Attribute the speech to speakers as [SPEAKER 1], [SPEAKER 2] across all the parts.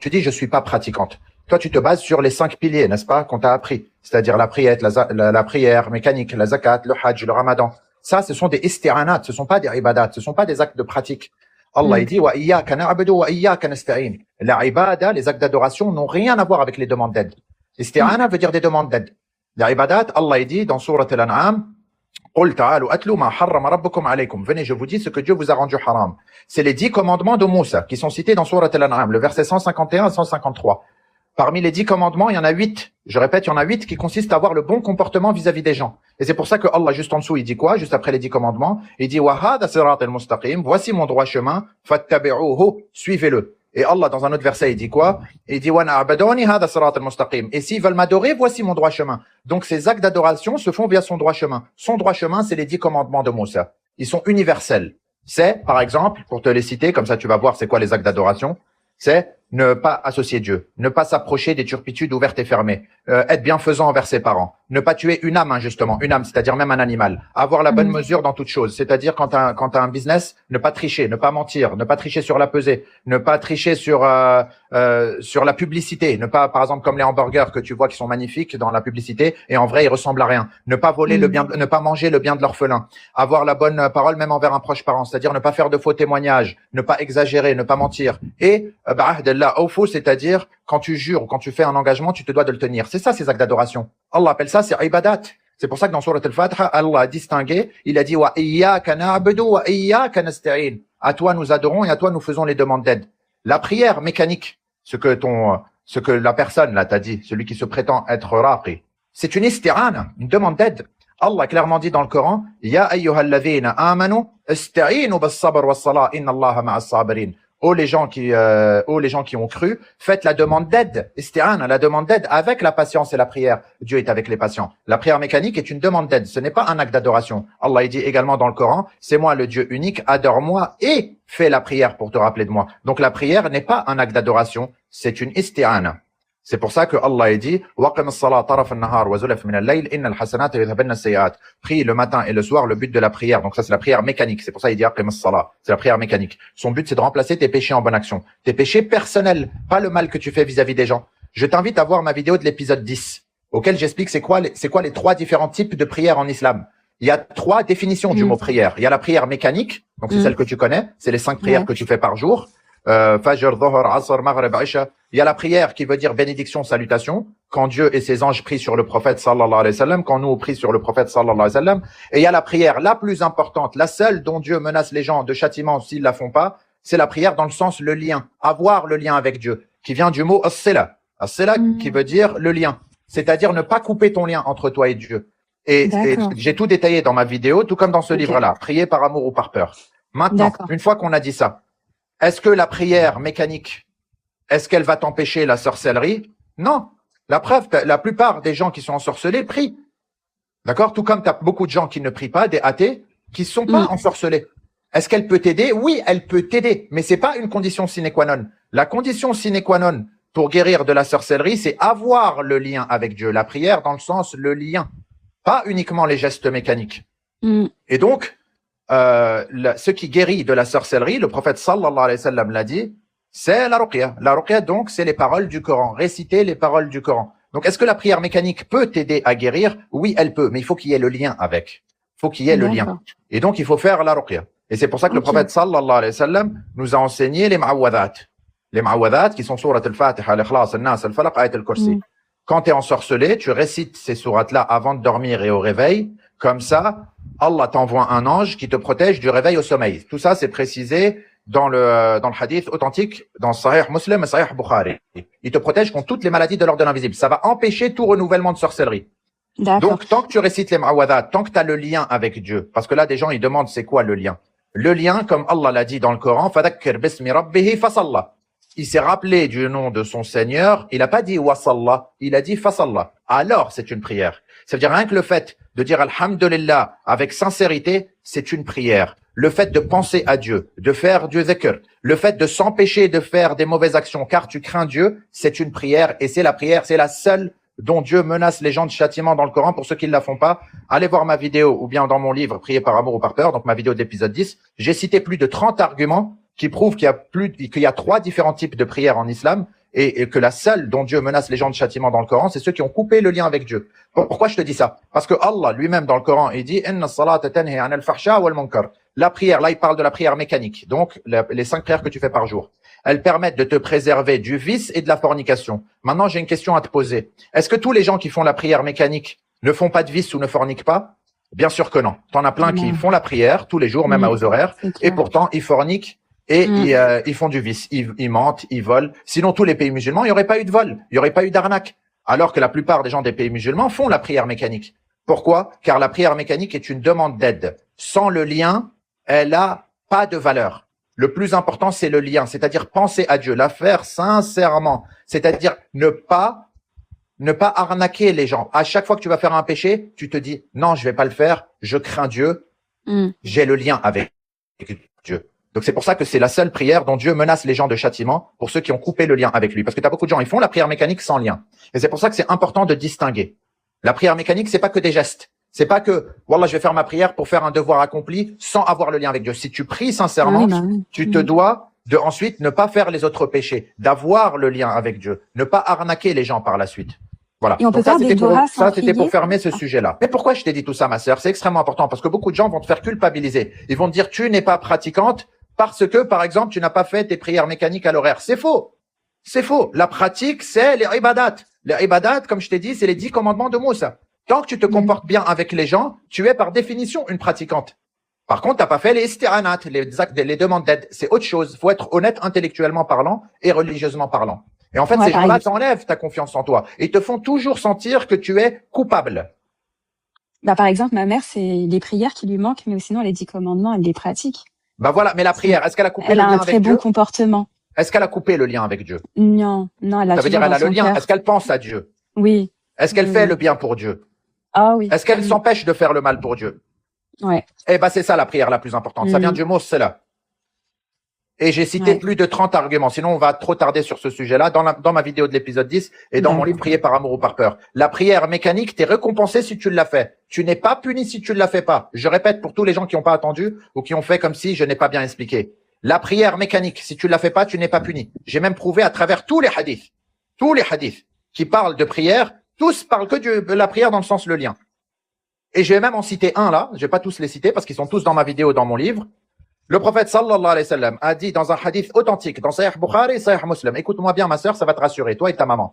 [SPEAKER 1] tu dis je suis pas pratiquante. Toi, tu te bases sur les 5 piliers, n'est-ce pas, qu'on t'a appris, c'est-à-dire la prière, la prière mécanique, la zakat, le hajj, le ramadan. Ça, ce sont des isti'anat, ce sont pas des ibadat, ce sont pas des actes de pratique. Allah il dit wa iyyaka na'budu wa iyyaka nasta'in. La ibada, les actes d'adoration n'ont rien à voir avec les demandes d'aide. Isti'ana veut dire des demandes d'aide. La ibadat, Allah il dit dans sourate Al-An'am, قل تعالوا أتلوا ما حرم ربكم عليكم. Venez, je vous dis ce que Dieu vous a rendu haram. C'est les 10 commandements de Moussa qui sont cités dans sourate Al-An'am, le verset 151 à 153. Parmi les 10 commandements, il y en a 8. Je répète, il y en a 8 qui consistent à avoir le bon comportement vis-à-vis des gens. Et c'est pour ça que Allah, juste en dessous, il dit quoi? Juste après les 10 commandements, il dit wa hada siratal mustaqim. Voici mon droit chemin. Fattabi'uhu. Suivez-le. Et Allah, dans un autre verset, il dit quoi? Il dit wa na'buduni hada siratal mustaqim. Et s'ils veulent m'adorer, voici mon droit chemin. Donc ces actes d'adoration se font via son droit chemin. Son droit chemin, c'est les 10 commandements de Moussa. Ils sont universels. C'est, par exemple, pour te les citer, comme ça tu vas voir c'est quoi les actes d'adoration, c'est ne pas associer Dieu, ne pas s'approcher des turpitudes ouvertes et fermées, être bienfaisant envers ses parents, ne pas tuer une âme injustement, une âme, c'est-à-dire même un animal, avoir la bonne mesure dans toute chose, c'est-à-dire quand t'as un business, ne pas tricher, ne pas mentir, ne pas tricher sur la pesée, ne pas tricher sur la publicité, ne pas, par exemple, comme les hamburgers que tu vois qui sont magnifiques dans la publicité et en vrai ils ressemblent à rien, ne pas voler le bien, ne pas manger le bien de l'orphelin, avoir la bonne parole même envers un proche parent, c'est-à dire ne pas faire de faux témoignages, ne pas exagérer, ne pas mentir, et c'est-à-dire quand tu jures ou quand tu fais un engagement, tu te dois de le tenir. C'est ça ces actes d'adoration. Allah appelle ça c'est ibadat. C'est pour ça que dans sourate Al-Fatiha, Allah a distingué, il a dit wa iyyaka na'budu wa iyyaka nasta'in. À toi nous adorons et à toi nous faisons les demandes d'aide. La prière mécanique, ce que la personne là t'a dit, celui qui se prétend être raqi, c'est une isti'ana, une demande d'aide. Allah a clairement dit dans le Coran, ya ayyuhalladhina amanu ista'inu bis-sabr was-salah inna Allaha ma'as sabirin. Oh les gens qui ont cru, faites la demande d'aide, isti'ana, la demande d'aide avec la patience et la prière. Dieu est avec les patients. La prière mécanique est une demande d'aide, ce n'est pas un acte d'adoration. Allah dit également dans le Coran, c'est moi le Dieu unique, adore-moi et fais la prière pour te rappeler de moi. Donc la prière n'est pas un acte d'adoration, c'est une isti'ana. C'est pour ça que Allah dit waqim as-salat taraf an-nahar wa zulaf min al-layl innal hasanata yudhhabna as-sayyi'at. Prie le matin et le soir, le but de la prière. Donc ça c'est la prière mécanique. C'est pour ça qu'il dit waqim as-salat. C'est la prière mécanique. Son but c'est de remplacer tes péchés en bonne action. Tes péchés personnels, pas le mal que tu fais vis-à-vis des gens. Je t'invite à voir ma vidéo de l'épisode 10 auquel j'explique c'est quoi les 3 différents types de prières en islam. Il y a 3 définitions du mot prière. Il y a la prière mécanique, donc c'est celle que tu connais, c'est les 5 prières que tu fais par jour. Fajr, Dhuhr, Asr, Maghrib, Isha. Il y a la prière qui veut dire bénédiction, salutation, quand Dieu et ses anges prient sur le prophète sallallahu alayhi wa sallam, quand nous on prie sur le prophète sallallahu alayhi wa sallam. Et il y a la prière la plus importante, la seule dont Dieu menace les gens de châtiment s'ils la font pas, c'est la prière dans le sens le lien, avoir le lien avec Dieu, qui vient du mot as-sila. As-sila qui veut dire le lien, c'est-à-dire ne pas couper ton lien entre toi et Dieu. Et j'ai tout détaillé dans ma vidéo, tout comme dans ce livre-là, prier par amour ou par peur. Maintenant, une fois qu'on a dit ça, est-ce que la prière mécanique, est-ce qu'elle va t'empêcher la sorcellerie? Non. La preuve, la plupart des gens qui sont ensorcelés prient. D'accord? Tout comme tu as beaucoup de gens qui ne prient pas, des athées, qui ne sont pas ensorcelés. Est-ce qu'elle peut t'aider? Oui, elle peut t'aider, mais c'est pas une condition sine qua non. La condition sine qua non pour guérir de la sorcellerie, c'est avoir le lien avec Dieu. La prière dans le sens le lien, pas uniquement les gestes mécaniques. Et donc, ce qui guérit de la sorcellerie, le prophète sallallahu alayhi wa sallam l'a dit, c'est la ruqya. La ruqya, donc, c'est les paroles du Coran, réciter les paroles du Coran. Donc, est-ce que la prière mécanique peut t'aider à guérir? Oui, elle peut, mais il faut qu'il y ait le lien avec. Il faut qu'il y ait le lien. Et donc, il faut faire la ruqya. Et c'est pour ça que le prophète sallallahu alayhi wa sallam nous a enseigné les ma'awadat. Les ma'awadat qui sont sourate al-Fatiha, al-Ikhlas, al-Nas, al-Falaq, ayat al-Kursi. Quand tu es ensorcelé, tu récites ces sourates-là avant de dormir et au réveil. Comme ça, Allah t'envoie un ange qui te protège du réveil au sommeil. Tout ça, c'est précisé dans le hadith authentique, dans Sahih Muslim et Sahih Bukhari. Il te protège contre toutes les maladies de l'ordre de l'invisible. Ça va empêcher tout renouvellement de sorcellerie. Donc, tant que tu récites les ma'awadat, tant que tu as le lien avec Dieu, parce que là, des gens, ils demandent c'est quoi le lien. Le lien, comme Allah l'a dit dans le Coran, fadakkir bismi rabbihi fasalla. Il s'est rappelé du nom de son Seigneur, il n'a pas dit wasalla, il a dit fasalla. Alors, c'est une prière. Ça veut dire rien que le fait de dire alhamdulillah avec sincérité, c'est une prière. Le fait de penser à Dieu, de faire du dhikr, le fait de s'empêcher de faire des mauvaises actions car tu crains Dieu, c'est une prière et c'est la prière, c'est la seule dont Dieu menace les gens de châtiment dans le Coran. Pour ceux qui ne la font pas, allez voir ma vidéo ou bien dans mon livre Prier par amour ou par peur, donc ma vidéo d'épisode 10. J'ai cité plus de 30 arguments qui prouvent qu'il y a 3 différents types de prières en islam et que la seule dont Dieu menace les gens de châtiment dans le Coran, c'est ceux qui ont coupé le lien avec Dieu. Pourquoi je te dis ça? Parce que Allah lui-même dans le Coran, il dit Inna as-salata tanhi 'anil fahsha wal munkar. La prière, là il parle de la prière mécanique, donc les 5 prières que tu fais par jour. Elles permettent de te préserver du vice et de la fornication. Maintenant, j'ai une question à te poser. Est-ce que tous les gens qui font la prière mécanique ne font pas de vice ou ne forniquent pas? Bien sûr que non. T'en as plein qui font la prière tous les jours, même aux horaires, et pourtant ils forniquent et ils font du vice. Ils mentent, ils volent. Sinon, tous les pays musulmans, il n'y aurait pas eu de vol, il n'y aurait pas eu d'arnaque. Alors que la plupart des gens des pays musulmans font la prière mécanique. Pourquoi? Car la prière mécanique est une demande d'aide. Sans le lien, elle a pas de valeur. Le plus important, c'est le lien, c'est-à-dire penser à Dieu, la faire sincèrement, c'est-à-dire ne pas arnaquer les gens. À chaque fois que tu vas faire un péché, tu te dis non, je vais pas le faire, je crains Dieu, j'ai le lien avec Dieu. Donc c'est pour ça que c'est la seule prière dont Dieu menace les gens de châtiment pour ceux qui ont coupé le lien avec lui. Parce que tu as beaucoup de gens, ils font la prière mécanique sans lien. Et c'est pour ça que c'est important de distinguer. La prière mécanique, c'est pas que des gestes. C'est pas que, wallah, je vais faire ma prière pour faire un devoir accompli sans avoir le lien avec Dieu. Si tu pries sincèrement, tu te dois de ensuite ne pas faire les autres péchés, d'avoir le lien avec Dieu, ne pas arnaquer les gens par la suite. Voilà.
[SPEAKER 2] Et on peut
[SPEAKER 1] Donc
[SPEAKER 2] faire des doigts sans
[SPEAKER 1] ça, c'était pour fermer ce sujet-là. Mais pourquoi je t'ai dit tout ça, ma sœur? C'est extrêmement important parce que beaucoup de gens vont te faire culpabiliser. Ils vont te dire, tu n'es pas pratiquante parce que, par exemple, tu n'as pas fait tes prières mécaniques à l'horaire. C'est faux. C'est faux. La pratique, c'est les ibadat. Les ibadat, comme je t'ai dit, c'est les 10 commandements de Moussa. Tant que tu te comportes bien avec les gens, tu es par définition une pratiquante. Par contre, t'as pas fait les isti'anat, les demandes d'aide. C'est autre chose. Faut être honnête intellectuellement parlant et religieusement parlant. Et en fait, ces gens-là t'enlèvent ta confiance en toi et te font toujours sentir que tu es coupable.
[SPEAKER 2] Bah, par exemple, ma mère, c'est les prières qui lui manquent, mais sinon, les 10 commandements, elle les pratique.
[SPEAKER 1] Bah voilà, mais la prière, est-ce qu'elle a coupé le lien avec Dieu?
[SPEAKER 2] Elle a un très bon comportement.
[SPEAKER 1] Est-ce qu'elle a coupé le lien avec Dieu?
[SPEAKER 2] Non, elle a.
[SPEAKER 1] Ça veut dire elle a le lien. Est-ce qu'elle pense à Dieu?
[SPEAKER 2] Oui.
[SPEAKER 1] Est-ce qu'elle fait le bien pour Dieu?
[SPEAKER 2] Ah oui.
[SPEAKER 1] Est-ce qu'elle s'empêche de faire le mal pour Dieu?
[SPEAKER 2] Ouais.
[SPEAKER 1] Eh ben, c'est ça la prière la plus importante. Ça vient du mot cela. Et j'ai cité plus de 30 arguments. Sinon, on va trop tarder sur ce sujet-là dans ma vidéo de l'épisode 10 et dans mon livre Prier par amour ou par peur. La prière mécanique, t'es récompensé si tu l'as fait. Tu n'es pas puni si tu ne la fais pas. Je répète pour tous les gens qui n'ont pas attendu ou qui ont fait comme si je n'ai pas bien expliqué. La prière mécanique, si tu ne la fais pas, tu n'es pas puni. J'ai même prouvé à travers tous les hadiths qui parlent de prière, tous parlent que de la prière dans le sens le lien. Et je vais même en citer un là, je vais pas tous les citer parce qu'ils sont tous dans ma vidéo, dans mon livre. Le prophète sallallahu alayhi wa sallam a dit dans un hadith authentique, dans Sahih Bukhari et Sahih Muslim, écoute-moi bien ma sœur, ça va te rassurer, toi et ta maman.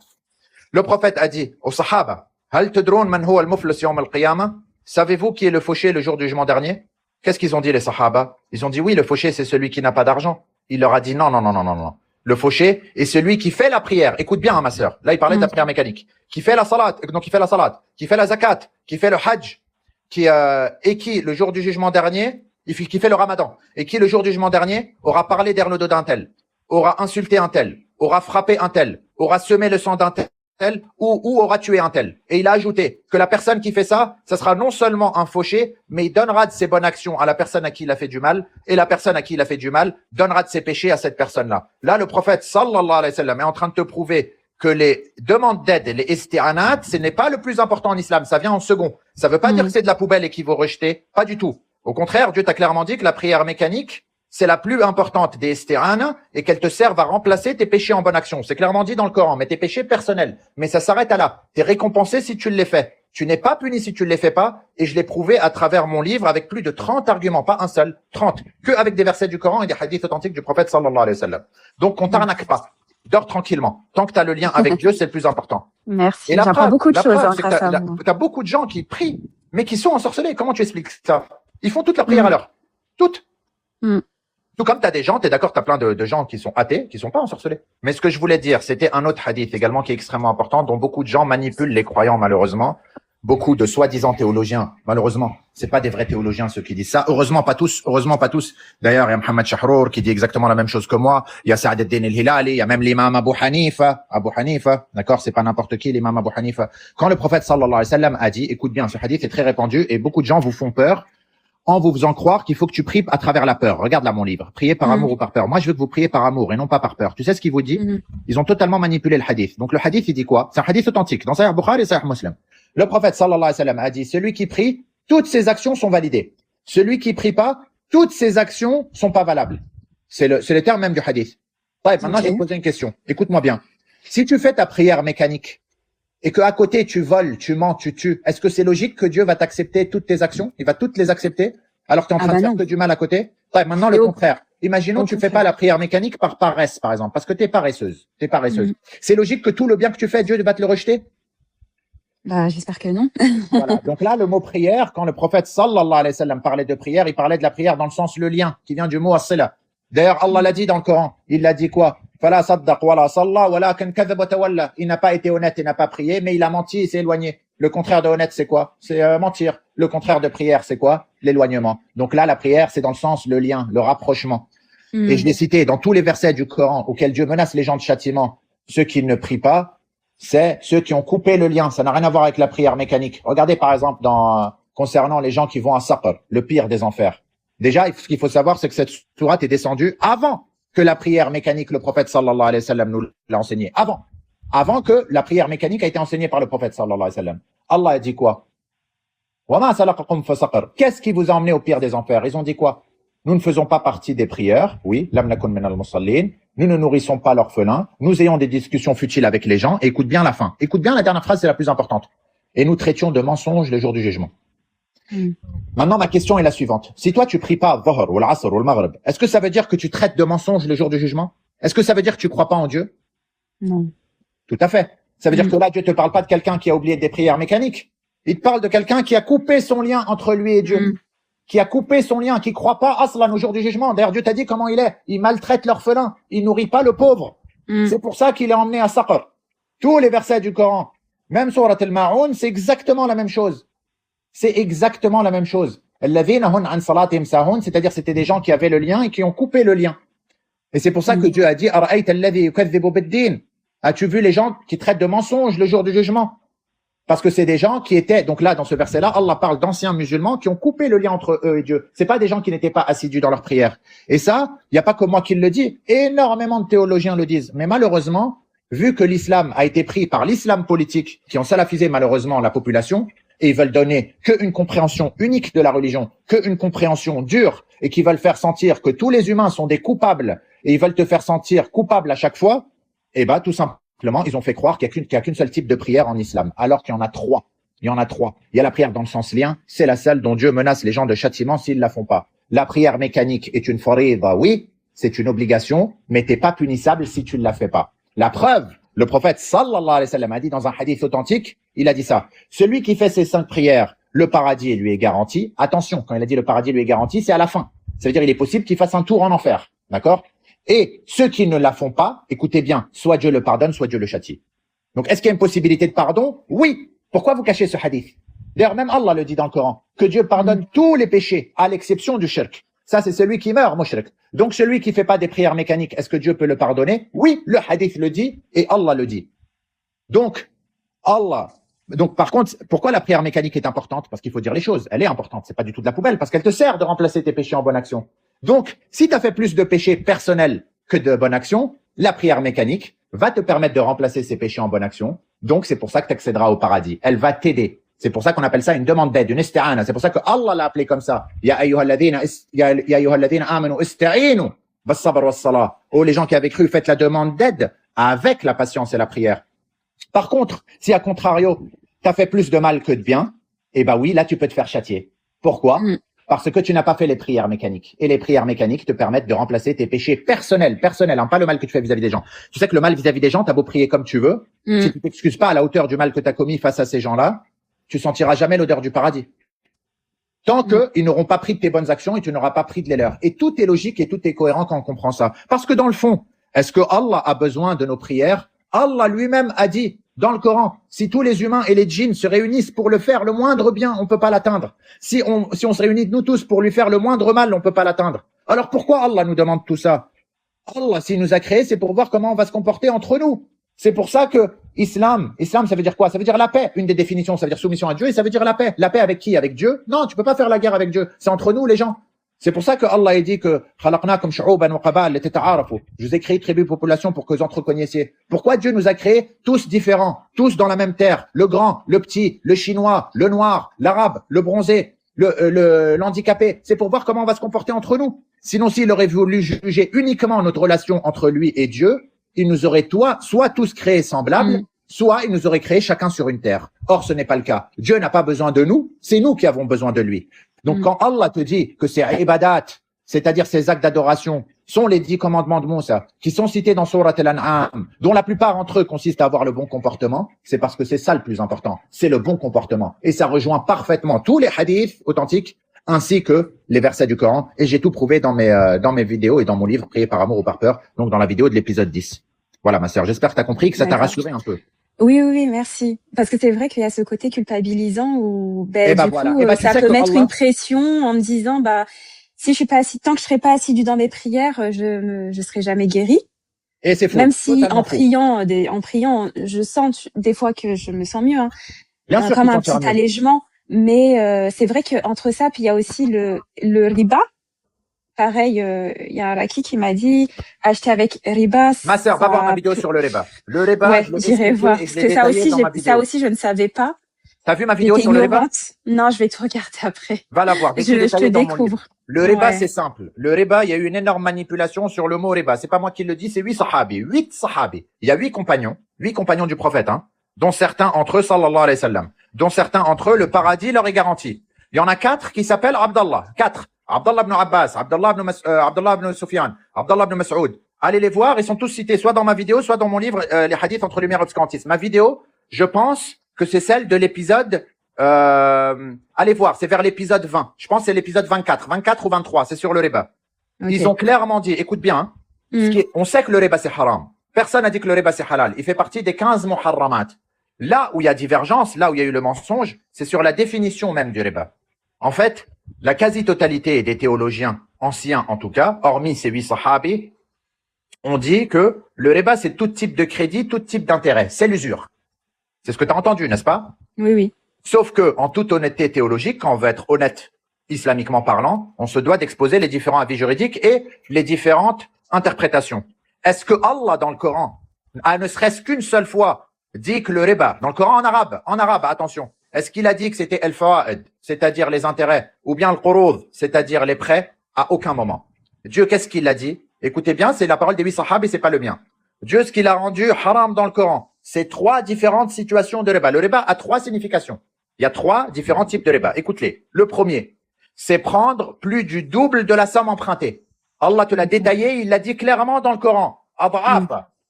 [SPEAKER 1] Le prophète a dit aux sahaba, Hal tadroun man huwa al-muflis yawm al-qiyamah? Savez-vous qui est le fauché le jour du jugement dernier? Qu'est-ce qu'ils ont dit les sahaba? Ils ont dit oui, le fauché c'est celui qui n'a pas d'argent. Il leur a dit non. Le fauché est celui qui fait la prière. Écoute bien, hein, ma sœur. Là, il parlait de la prière mécanique. Qui fait la salat, qui fait la zakat, qui fait le hajj, et qui, le jour du jugement dernier, qui fait le ramadan, et qui, le jour du jugement dernier, aura parlé derrière le dos d'un tel, aura insulté un tel, aura frappé un tel, aura semé le sang d'un tel, ou aura tué un tel. Et il a ajouté que la personne qui fait ça, ça sera non seulement un fauché, mais il donnera de ses bonnes actions à la personne à qui il a fait du mal, et la personne à qui il a fait du mal donnera de ses péchés à cette personne-là. Là, le prophète sallallahu alayhi wa sallam est en train de te prouver que les demandes d'aide, les isti'anat, ce n'est pas le plus important en islam, ça vient en second. Ça veut pas dire que c'est de la poubelle et qu'il faut rejeter, pas du tout. Au contraire, Dieu t'a clairement dit que la prière mécanique, c'est la plus importante des isti'anat et qu'elle te serve à remplacer tes péchés en bonne action. C'est clairement dit dans le Coran, mais tes péchés personnels. Mais ça s'arrête à là. T'es récompensé si tu les fais. Tu n'es pas puni si tu ne les fais pas, et je l'ai prouvé à travers mon livre avec plus de 30 arguments, pas un seul, 30, que avec des versets du Coran et des hadiths authentiques du prophète sallallahu alayhi wa sallam. Donc, on t'arnaque pas. Dors tranquillement. Tant que tu as le lien avec Dieu, c'est le plus important.
[SPEAKER 2] Merci. J'apprends beaucoup de choses grâce à vous.
[SPEAKER 1] T'as beaucoup de gens qui prient, mais qui sont ensorcelés. Comment tu expliques ça? Ils font toute la prière à l'heure. Toutes. Tout comme t'as des gens, t'es d'accord, t'as plein de gens qui sont athées, qui sont pas ensorcelés. Mais ce que je voulais dire, c'était un autre hadith également qui est extrêmement important, dont beaucoup de gens manipulent les croyants malheureusement. Beaucoup de soi-disant théologiens, malheureusement, c'est pas des vrais théologiens ceux qui disent ça. Heureusement pas tous. D'ailleurs, il y a Mohamed Shahrour qui dit exactement la même chose que moi. Il y a Sa'd ad-Din al-Hilali, il y a même l'imam Abu Hanifa, d'accord, c'est pas n'importe qui, l'imam Abu Hanifa. Quand le prophète sallallahu alayhi wa sallam a dit, écoute bien, ce hadith est très répandu et beaucoup de gens vous font peur en vous faisant croire qu'il faut que tu pries à travers la peur. Regarde là mon livre. Priez par amour ou par peur. Moi, je veux que vous priez par amour et non pas par peur. Tu sais ce qu'il vous dit? Ils ont totalement manipulé le hadith. Donc le hadith, il dit quoi? C'est un hadith authentique dans Sahih Bukhari et Sahih Muslim. Le prophète sallallahu alayhi wa sallam a dit, celui qui prie, toutes ses actions sont validées. Celui qui prie pas, toutes ses actions sont pas valables. C'est le terme même du hadith. Maintenant, je vais te poser une question. Écoute-moi bien. Si tu fais ta prière mécanique et qu'à côté tu voles, tu mens, tu tues, est-ce que c'est logique que Dieu va t'accepter toutes tes actions? Il va toutes les accepter alors que tu es en train de faire que du mal à côté? Ouais, maintenant le contraire. Imaginons que tu fais pas la prière mécanique par paresse, par exemple, parce que t'es paresseuse. C'est logique que tout le bien que tu fais, Dieu va te le rejeter?
[SPEAKER 2] Bah, j'espère que non.
[SPEAKER 1] Voilà. Donc là, le mot prière, quand le prophète sallallahu alayhi wa sallam parlait de prière, il parlait de la prière dans le sens le lien, qui vient du mot as-sila. D'ailleurs, Allah l'a dit dans le Coran. Il l'a dit quoi? Fala saddaq wala salla walakin kadhab wa tawalla. Il n'a pas été honnête et n'a pas prié, mais il a menti et s'est éloigné. Le contraire de honnête, c'est quoi? C'est mentir. Le contraire de prière, c'est quoi? L'éloignement. Donc là, la prière, c'est dans le sens le lien, le rapprochement. Et je l'ai cité dans tous les versets du Coran auxquels Dieu menace les gens de châtiment. Ceux qui ne prient pas, c'est ceux qui ont coupé le lien. Ça n'a rien à voir avec la prière mécanique. Regardez par exemple concernant les gens qui vont à Saqr, le pire des enfers. Déjà, ce qu'il faut savoir, c'est que cette sourate est descendue avant que la prière mécanique, le prophète sallallahu alayhi wa sallam nous l'a enseigné. Avant que la prière mécanique a été enseignée par le prophète sallallahu alayhi wa sallam. Allah a dit quoi? وَمَا سَلَقَكُمْ فِي سَقَرَ. Qu'est-ce qui vous a emmené au pire des enfers? Ils ont dit quoi? Nous ne faisons pas partie des prières. Oui, lam nakun minal musallin. Nous ne nourrissons pas l'orphelin. Nous ayons des discussions futiles avec les gens. Et écoute bien la fin. Écoute bien la dernière phrase, c'est la plus importante. Et nous traitions de mensonges le jour du jugement. Maintenant, ma question est la suivante. Si toi, tu pries pas Dhuhr ou l'Asr ou le Maghrib, est-ce que ça veut dire que tu traites de mensonges le jour du jugement? Est-ce que ça veut dire que tu crois pas en Dieu?
[SPEAKER 2] Non.
[SPEAKER 1] Tout à fait. Ça veut dire que là, Dieu te parle pas de quelqu'un qui a oublié des prières mécaniques. Il te parle de quelqu'un qui a coupé son lien entre lui et Dieu. Qui a coupé son lien, qui croit pas aslan au jour du jugement. D'ailleurs, Dieu t'a dit comment il est. Il maltraite l'orphelin. Il nourrit pas le pauvre. C'est pour ça qu'il est emmené à Saqr. Tous les versets du Coran, même Surat al-Ma'un, c'est exactement la même chose. C'est exactement la même chose. C'est-à-dire c'était des gens qui avaient le lien et qui ont coupé le lien. Et c'est pour ça que Dieu a dit as-tu vu les gens qui traitent de mensonges le jour du jugement? Parce que c'est des gens qui étaient, donc là, dans ce verset-là, Allah parle d'anciens musulmans qui ont coupé le lien entre eux et Dieu. C'est pas des gens qui n'étaient pas assidus dans leur prière. Et ça, il n'y a pas que moi qui le dis. Énormément de théologiens le disent. Mais malheureusement, vu que l'islam a été pris par l'islam politique, qui ont salafisé malheureusement la population, et ils veulent donner qu'une compréhension unique de la religion, qu'une compréhension dure, et qui veulent faire sentir que tous les humains sont des coupables, et ils veulent te faire sentir coupable à chaque fois, eh ben, tout simplement, ils ont fait croire qu'il n'y a qu'une seule type de prière en islam, alors qu'il y en a trois. Il y en a trois. Il y a la prière dans le sens lien, c'est la seule dont Dieu menace les gens de châtiment s'ils la font pas. La prière mécanique est une farida, oui, c'est une obligation, mais t'es pas punissable si tu ne la fais pas. La preuve, le prophète sallallahu alayhi wa sallam a dit dans un hadith authentique, il a dit ça. Celui qui fait ces 5 prières, le paradis lui est garanti. Attention, quand il a dit le paradis lui est garanti, c'est à la fin. Ça veut dire il est possible qu'il fasse un tour en enfer. D'accord? Et ceux qui ne la font pas, écoutez bien, soit Dieu le pardonne, soit Dieu le châtie. Donc, est-ce qu'il y a une possibilité de pardon? Oui. Pourquoi vous cachez ce hadith? D'ailleurs, même Allah le dit dans le Coran, que Dieu pardonne tous les péchés, à l'exception du shirk. Ça, c'est celui qui meurt, mushrik. Donc, celui qui fait pas des prières mécaniques, est-ce que Dieu peut le pardonner? Oui, le hadith le dit et Allah le dit. Donc, par contre, pourquoi la prière mécanique est importante? Parce qu'il faut dire les choses. Elle est importante. C'est pas du tout de la poubelle parce qu'elle te sert de remplacer tes péchés en bonne action. Donc, si tu as fait plus de péchés personnels que de bonnes actions, la prière mécanique va te permettre de remplacer ces péchés en bonne action. Donc, c'est pour ça que tu accéderas au paradis. Elle va t'aider. C'est pour ça qu'on appelle ça une demande d'aide, une isti'ana. C'est pour ça que Allah l'a appelé comme ça. Ya ayyuhalladhina amanu ista'inu bis-sabr was-salah. Oh, les gens qui avaient cru, faites la demande d'aide avec la patience et la prière. Par contre, si à contrario, tu as fait plus de mal que de bien, eh ben oui, là, tu peux te faire châtier. Pourquoi? Parce que tu n'as pas fait les prières mécaniques. Et les prières mécaniques te permettent de remplacer tes péchés personnels, hein, pas le mal que tu fais vis-à-vis des gens. Tu sais que le mal vis-à-vis des gens, t'as beau prier comme tu veux, si tu t'excuses pas à la hauteur du mal que tu as commis face à ces gens-là, tu sentiras jamais l'odeur du paradis. Tant qu'ils n'auront pas pris de tes bonnes actions et tu n'auras pas pris de les leurs. Et tout est logique et tout est cohérent quand on comprend ça. Parce que dans le fond, est-ce que Allah a besoin de nos prières? Allah lui-même a dit dans le Coran, si tous les humains et les djinns se réunissent pour le faire le moindre bien, on peut pas l'atteindre. Si on se réunit nous tous pour lui faire le moindre mal, on peut pas l'atteindre. Alors pourquoi Allah nous demande tout ça? Allah, s'il nous a créés, c'est pour voir comment on va se comporter entre nous. C'est pour ça que islam, ça veut dire quoi? Ça veut dire la paix. Une des définitions, ça veut dire soumission à Dieu et ça veut dire la paix. La paix avec qui? Avec Dieu? Non, tu peux pas faire la guerre avec Dieu. C'est entre nous, les gens. C'est pour ça que Allah a dit que je vous ai créé tribu population pour que vous entreconnaissiez. Pourquoi Dieu nous a créés tous différents, tous dans la même terre, le grand, le petit, le chinois, le noir, l'arabe, le bronzé, l'handicapé? C'est pour voir comment on va se comporter entre nous. Sinon, s'il aurait voulu juger uniquement notre relation entre lui et Dieu, ils nous auraient soit tous créés semblables, soit ils nous auraient créés chacun sur une terre. Or, ce n'est pas le cas. Dieu n'a pas besoin de nous, c'est nous qui avons besoin de lui. Donc, quand Allah te dit que ces ibadat, c'est-à-dire ces actes d'adoration, sont les 10 commandements de Moussa, qui sont cités dans Surat Al-An'am, dont la plupart entre eux consistent à avoir le bon comportement, c'est parce que c'est ça le plus important, c'est le bon comportement. Et ça rejoint parfaitement tous les hadiths authentiques, ainsi que les versets du Coran. Et j'ai tout prouvé dans mes vidéos et dans mon livre, Prier par amour ou par peur, donc dans la vidéo de l'épisode 10. Voilà, ma sœur, j'espère que tu as compris, que ça t'a rassuré un peu.
[SPEAKER 2] Oui, merci. Parce que c'est vrai qu'il y a ce côté culpabilisant où, ça peut mettre une pression en me disant, si je suis pas tant que je serai pas assidu dans mes prières, je serai jamais guéri.
[SPEAKER 1] Et c'est faux.
[SPEAKER 2] Même si en priant, je sens des fois que je me sens mieux,
[SPEAKER 1] Bien sûr,
[SPEAKER 2] comme un petit allègement. Mais c'est vrai que entre ça, puis il y a aussi le riba. Pareil, il y a un Raki qui m'a dit acheter avec riba.
[SPEAKER 1] Ma sœur, va voir ma vidéo sur le riba. Le riba,
[SPEAKER 2] j'irai voir. Parce que ça aussi, je ne savais pas.
[SPEAKER 1] T'as vu ma vidéo sur le riba?
[SPEAKER 2] Non, je vais tout regarder après.
[SPEAKER 1] Va la voir.
[SPEAKER 2] Je te découvre.
[SPEAKER 1] Le riba, c'est simple. Le riba, il y a eu une énorme manipulation sur le mot riba. C'est pas moi qui le dis, c'est 8 sahabis. 8 sahabis. Il y a 8 compagnons du prophète, dont certains entre eux, sallallahu alayhi wa sallam. Dont certains entre eux, le paradis leur est garanti. Il y en a 4 qui s'appellent Abdallah. 4. Abdallah ibn Abbas, Abdallah ibn Sufyan, Abdallah ibn Mas'ud. Allez les voir, ils sont tous cités soit dans ma vidéo, soit dans mon livre, les hadiths entre lumière et obscurantisme. Ma vidéo, je pense que c'est celle de l'épisode, allez voir, c'est vers l'épisode 20. Je pense que c'est l'épisode 24 ou 23, c'est sur le riba. Okay. Ils ont clairement dit, écoute bien, on sait que le riba c'est haram. Personne n'a dit que le riba c'est halal. Il fait partie des 15 muharramat. Là où il y a divergence, là où il y a eu le mensonge, c'est sur la définition même du riba. En fait, la quasi-totalité des théologiens anciens, en tout cas, hormis ces 8 sahabis, ont dit que le riba, c'est tout type de crédit, tout type d'intérêt. C'est l'usure. C'est ce que tu as entendu, n'est-ce pas?
[SPEAKER 2] Oui.
[SPEAKER 1] Sauf que, en toute honnêteté théologique, quand on veut être honnête islamiquement parlant, on se doit d'exposer les différents avis juridiques et les différentes interprétations. Est-ce que Allah, dans le Coran, a ne serait-ce qu'une seule fois dit que le riba, dans le Coran en arabe, attention, est-ce qu'il a dit que c'était el-fawa'id, c'est-à-dire les intérêts, ou bien le qurud, c'est-à-dire les prêts? À aucun moment. Dieu, qu'est-ce qu'il a dit? Écoutez bien, c'est la parole des 8 sahabis, c'est pas le mien. Dieu, ce qu'il a rendu haram dans le Coran, c'est 3 différentes situations de riba. Le riba a 3 significations. Il y a 3 différents types de riba. Écoute-les. Le premier, c'est prendre plus du double de la somme empruntée. Allah te l'a détaillé, il l'a dit clairement dans le Coran.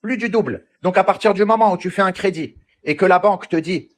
[SPEAKER 1] Plus du double. Donc à partir du moment où tu fais un crédit et que la banque te dit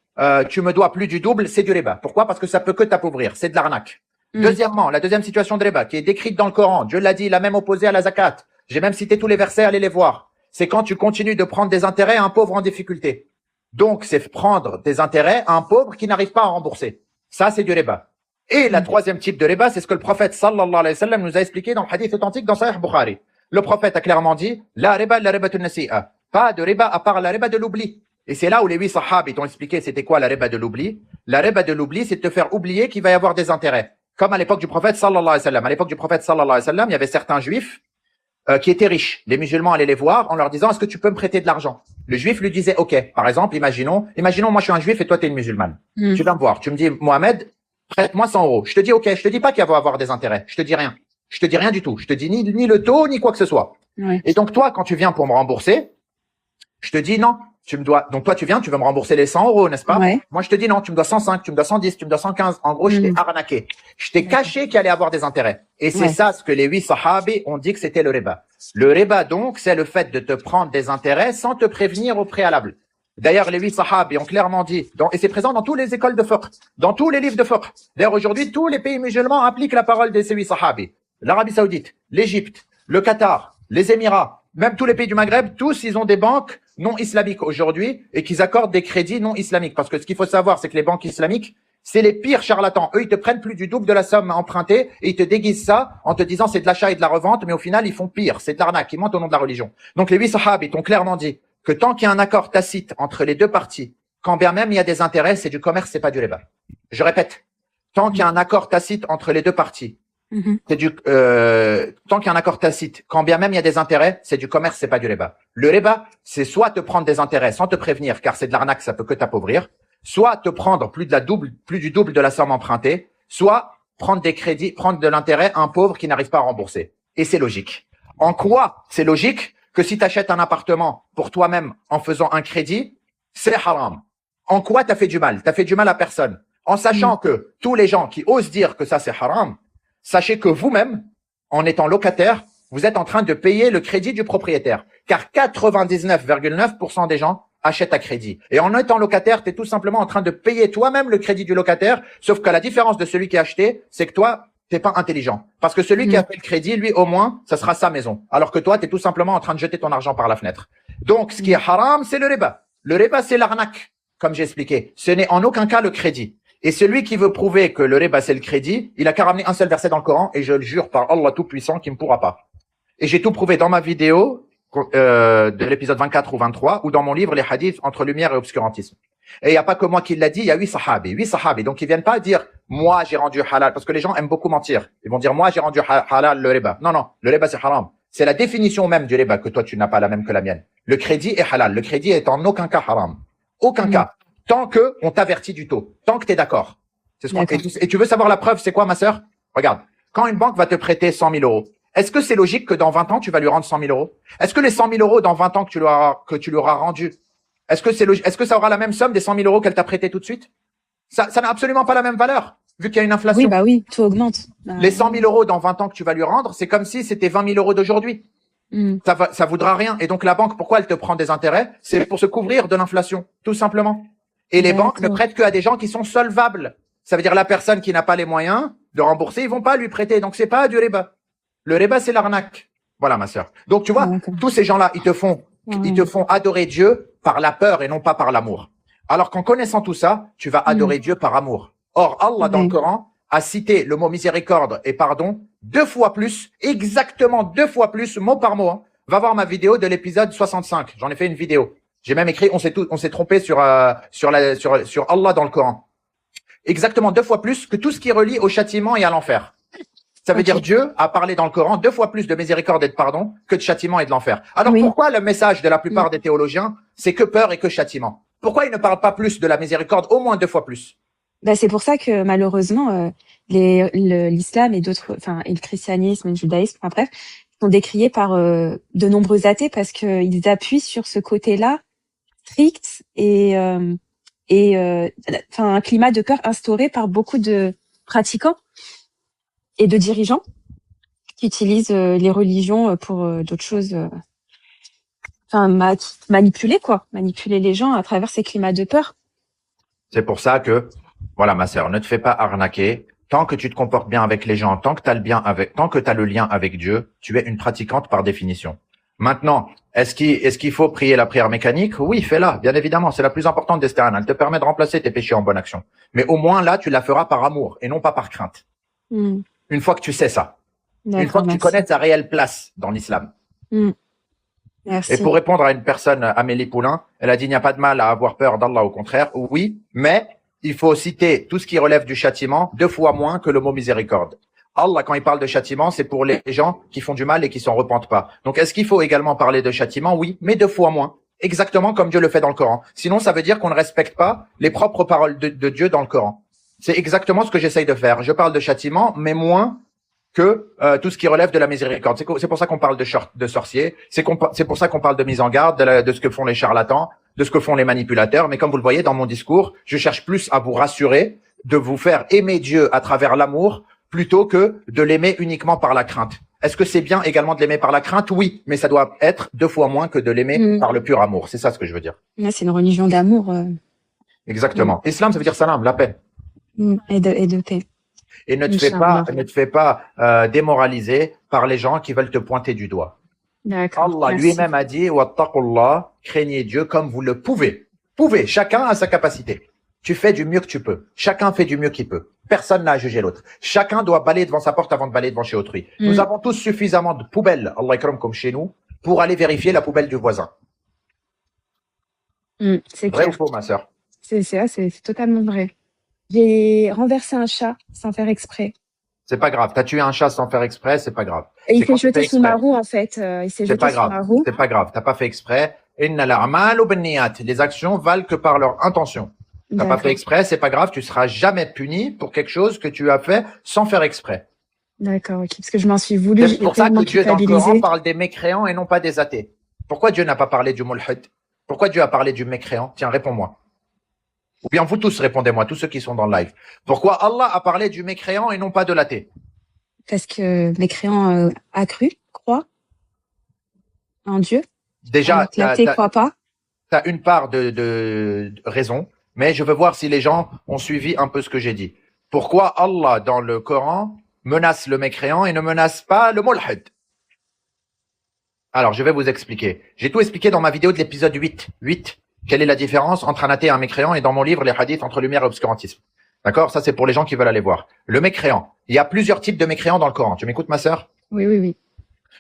[SPEAKER 1] tu me dois plus du double, c'est du riba. Pourquoi? Parce que ça peut que t'appauvrir. C'est de l'arnaque. Deuxièmement, la deuxième situation de riba qui est décrite dans le Coran, Dieu l'a dit, il a même opposé à la zakat. J'ai même cité tous les versets, allez les voir. C'est quand tu continues de prendre des intérêts à un pauvre en difficulté. Donc, c'est prendre des intérêts à un pauvre qui n'arrive pas à rembourser. Ça, c'est du riba. Et la troisième type de riba, c'est ce que le prophète sallallahu alayhi wa sallam nous a expliqué dans le hadith authentique dans Sahih Bukhari. Le prophète a clairement dit, la riba nasi'a. Pas de riba à part la riba de l'oubli. Et c'est là où les 8 sahabis t'ont expliqué c'était quoi la riba de l'oubli. La riba de l'oubli, c'est de te faire oublier qu'il va y avoir des intérêts. Comme à l'époque du prophète sallallahu alayhi wa sallam. À l'époque du prophète sallallahu alayhi wa sallam, il y avait certains juifs qui étaient riches. Les musulmans allaient les voir en leur disant, est-ce que tu peux me prêter de l'argent? Le juif lui disait, ok. Par exemple, imaginons, moi je suis un juif et toi tu es une musulmane. Tu viens me voir, tu me dis, Mohamed, prête-moi 100 euros. Je te dis, ok, je te dis pas qu'il va y avoir des intérêts. Je te dis rien. Je te dis rien du tout. Je te dis ni le taux, ni quoi que ce soit.
[SPEAKER 2] Oui.
[SPEAKER 1] Et donc toi, quand tu viens pour me rembourser, je te dis non, tu me dois. Donc toi, tu viens, tu veux me rembourser les 100 euros, n'est-ce pas?
[SPEAKER 2] Ouais.
[SPEAKER 1] Moi, je te dis non, tu me dois 105, tu me dois 110, tu me dois 115. En gros, je t'ai arnaqué. Je t'ai caché qu'il allait avoir des intérêts. Et c'est ça ce que les 8 sahabis ont dit que c'était le riba. Le riba, donc, c'est le fait de te prendre des intérêts sans te prévenir au préalable. D'ailleurs, les 8 sahabis ont clairement dit, et c'est présent dans toutes les écoles de fiqh, dans tous les livres de fiqh. D'ailleurs, aujourd'hui, tous les pays musulmans appliquent la parole de ces 8 sahabis. L'Arabie Saoudite, l'Égypte, le Qatar, les Émirats, même tous les pays du Maghreb, tous, ils ont des banques non islamiques aujourd'hui et qu'ils accordent des crédits non islamiques. Parce que ce qu'il faut savoir, c'est que les banques islamiques, c'est les pires charlatans. Eux, ils te prennent plus du double de la somme empruntée et ils te déguisent ça en te disant c'est de l'achat et de la revente, mais au final, ils font pire. C'est de l'arnaque. Ils mentent au nom de la religion. Donc, les 8 sahabis t'ont clairement dit que tant qu'il y a un accord tacite entre les deux parties, quand bien même il y a des intérêts, c'est du commerce, c'est pas du riba. Je répète. Tant qu'il y a un accord tacite entre les deux parties, c'est tant qu'il y a un accord tacite, quand bien même il y a des intérêts, c'est du commerce, c'est pas du riba. Le riba, c'est soit te prendre des intérêts sans te prévenir, car c'est de l'arnaque, ça peut que t'appauvrir, soit te prendre plus du double de la somme empruntée, soit prendre des crédits, prendre de l'intérêt à un pauvre qui n'arrive pas à rembourser. Et c'est logique. En quoi c'est logique? que si tu achètes un appartement pour toi-même en faisant un crédit, c'est haram. En quoi t'as fait du mal? T'as fait du mal à personne. En sachant que tous les gens qui osent dire que ça c'est haram, sachez que vous-même, en étant locataire, vous êtes en train de payer le crédit du propriétaire. Car 99,9% des gens achètent à crédit. Et en étant locataire, tu es tout simplement en train de payer toi-même le crédit du locataire, sauf que la différence de celui qui a acheté, c'est que toi, t'es pas intelligent. Parce que celui qui a fait le crédit, lui, au moins, ça sera sa maison. Alors que toi, tu es tout simplement en train de jeter ton argent par la fenêtre. Donc, ce qui est haram, c'est le riba. Le riba, c'est l'arnaque, comme j'ai expliqué. Ce n'est en aucun cas le crédit. Et celui qui veut prouver que le riba, c'est le crédit, il a qu'à ramener un seul verset dans le Coran, et je le jure par Allah Tout-Puissant qu'il ne pourra pas. Et j'ai tout prouvé dans ma vidéo de l'épisode 24 ou 23, ou dans mon livre, les hadiths entre lumière et obscurantisme. Et il n'y a pas que moi qui l'a dit, il y a 8 sahabis. Donc ils viennent pas dire, moi j'ai rendu halal, parce que les gens aiment beaucoup mentir. Ils vont dire, moi j'ai rendu halal le riba. Non, le riba c'est haram. C'est la définition même du riba que toi tu n'as pas la même que la mienne. Le crédit est halal. Le crédit est en aucun cas haram. Aucun cas. Tant que on t'avertit du taux. Tant que tu es d'accord. C'est ce qu'on et tu veux savoir la preuve, c'est quoi ma sœur? Regarde. Quand une banque va te prêter 100 000 euros, est-ce que c'est logique que dans 20 ans, tu vas lui rendre 100 000 euros? Est-ce que les 100 000 euros dans 20 ans que tu lui auras rendu, est-ce que c'est logique? Est-ce que ça aura la même somme des 100 000 euros qu'elle t'a prêté tout de suite? Ça n'a absolument pas la même valeur, vu qu'il y a une inflation.
[SPEAKER 2] Oui, bah oui, tout augmente.
[SPEAKER 1] Les 100 000 euros dans 20 ans que tu vas lui rendre, c'est comme si c'était 20 000 euros d'aujourd'hui. Ça voudra rien. Et donc la banque, pourquoi elle te prend des intérêts? C'est pour se couvrir de l'inflation, tout simplement. Et les banques ne prêtent que à des gens qui sont solvables. Ça veut dire la personne qui n'a pas les moyens de rembourser, ils vont pas lui prêter. Donc c'est pas du riba. Le riba, c'est l'arnaque. Voilà, ma sœur. Donc, tu vois, tous ces gens-là, ils te font adorer Dieu par la peur et non pas par l'amour. Alors qu'en connaissant tout ça, tu vas adorer Dieu par amour. Or, Allah, dans le Coran, a cité le mot miséricorde et pardon 2 fois plus, exactement 2 fois plus, mot par mot. Va voir ma vidéo de l'épisode 65. J'en ai fait une vidéo. J'ai même écrit, on s'est trompé sur Allah dans le Coran. Exactement 2 fois plus que tout ce qui relie au châtiment et à l'enfer. Ça veut dire Dieu a parlé dans le Coran 2 fois plus de miséricorde et de pardon que de châtiment et de l'enfer. Alors pourquoi le message de la plupart des théologiens, c'est que peur et que châtiment? Pourquoi ils ne parlent pas plus de la miséricorde, au moins 2 fois plus?
[SPEAKER 2] Bah c'est pour ça que malheureusement l'islam et d'autres, enfin et le christianisme et le judaïsme, enfin bref, sont décriés par de nombreux athées parce que ils appuient sur ce côté-là strict et un climat de peur instauré par beaucoup de pratiquants et de dirigeants qui utilisent les religions pour d'autres choses, manipuler les gens à travers ces climats de peur.
[SPEAKER 1] C'est pour ça que, voilà ma sœur, ne te fais pas arnaquer. Tant que tu te comportes bien avec les gens, tant que tu as le lien avec Dieu, tu es une pratiquante par définition. Maintenant, est-ce qu'il faut prier la prière mécanique? Oui, fais-la, bien évidemment, c'est la plus importante des stérans. Elle te permet de remplacer tes péchés en bonne action. Mais au moins là, tu la feras par amour et non pas par crainte. Une fois que tu sais ça. Une fois que tu connais ta réelle place dans l'islam.
[SPEAKER 2] Merci.
[SPEAKER 1] Et pour répondre à une personne, Amélie Poulain, elle a dit, il n'y a pas de mal à avoir peur d'Allah, au contraire. Oui, mais il faut citer tout ce qui relève du châtiment 2 fois moins que le mot miséricorde. Allah, quand il parle de châtiment, c'est pour les gens qui font du mal et qui s'en repentent pas. Donc, est-ce qu'il faut également parler de châtiment? Oui, mais 2 fois moins. Exactement comme Dieu le fait dans le Coran. Sinon, ça veut dire qu'on ne respecte pas les propres paroles de Dieu dans le Coran. C'est exactement ce que j'essaye de faire. Je parle de châtiment, mais moins que tout ce qui relève de la miséricorde. C'est pour ça qu'on parle de sorciers. C'est pour ça qu'on parle de mise en garde, de ce que font les charlatans, de ce que font les manipulateurs. Mais comme vous le voyez dans mon discours, je cherche plus à vous rassurer, de vous faire aimer Dieu à travers l'amour, plutôt que de l'aimer uniquement par la crainte. Est-ce que c'est bien également de l'aimer par la crainte? Oui, mais ça doit être 2 fois moins que de l'aimer par le pur amour. C'est ça ce que je veux dire.
[SPEAKER 2] C'est une religion d'amour.
[SPEAKER 1] Exactement. Islam, ça veut dire salam, la paix.
[SPEAKER 2] Et de paix.
[SPEAKER 1] Et ne te fais pas démoraliser par les gens qui veulent te pointer du doigt.
[SPEAKER 2] D'accord.
[SPEAKER 1] Allah lui-même a dit, wattaqullah, craignez Dieu comme vous le pouvez. Chacun a sa capacité. Tu fais du mieux que tu peux. Chacun fait du mieux qu'il peut. Personne n'a à juger l'autre. Chacun doit balayer devant sa porte avant de balayer devant chez autrui. Nous avons tous suffisamment de poubelles, Allah ikram, comme chez nous, pour aller vérifier la poubelle du voisin.
[SPEAKER 2] C'est
[SPEAKER 1] vrai
[SPEAKER 2] clair.
[SPEAKER 1] ou faux, ma sœur?
[SPEAKER 2] C'est totalement vrai. J'ai renversé un chat sans faire exprès.
[SPEAKER 1] C'est pas grave. T'as tué un chat sans faire exprès, c'est pas grave.
[SPEAKER 2] Et il s'est jeté sous ma roue, en fait. Il s'est jeté sous ma roue.
[SPEAKER 1] C'est pas grave. T'as pas fait exprès. Inna al-a'malu binniyat. Les actions valent que par leur intention. T'as pas fait exprès, c'est pas grave. Tu seras jamais puni pour quelque chose que tu as fait sans faire exprès.
[SPEAKER 2] D'accord, ok. Parce que je m'en suis voulu.
[SPEAKER 1] C'est pour ça que Dieu dans le Coran parle des mécréants et non pas des athées. Pourquoi Dieu n'a pas parlé du mulhid? Pourquoi Dieu a parlé du mécréant? Tiens, réponds-moi. Ou bien vous tous répondez-moi, tous ceux qui sont dans le live. Pourquoi Allah a parlé du mécréant et non pas de l'athée?
[SPEAKER 2] Parce que mécréant a cru, croit en Dieu.
[SPEAKER 1] Déjà,
[SPEAKER 2] l'athée croit pas.
[SPEAKER 1] Tu as une part de raison, mais je veux voir si les gens ont suivi un peu ce que j'ai dit. Pourquoi Allah, dans le Coran, menace le mécréant et ne menace pas le mulhid? Alors, je vais vous expliquer. J'ai tout expliqué dans ma vidéo de l'épisode 8. Quelle est la différence entre un athée et un mécréant, et dans mon livre, les hadiths entre lumière et obscurantisme. D'accord? Ça, c'est pour les gens qui veulent aller voir. Le mécréant. Il y a plusieurs types de mécréants dans le Coran. Tu m'écoutes, ma sœur?
[SPEAKER 2] Oui.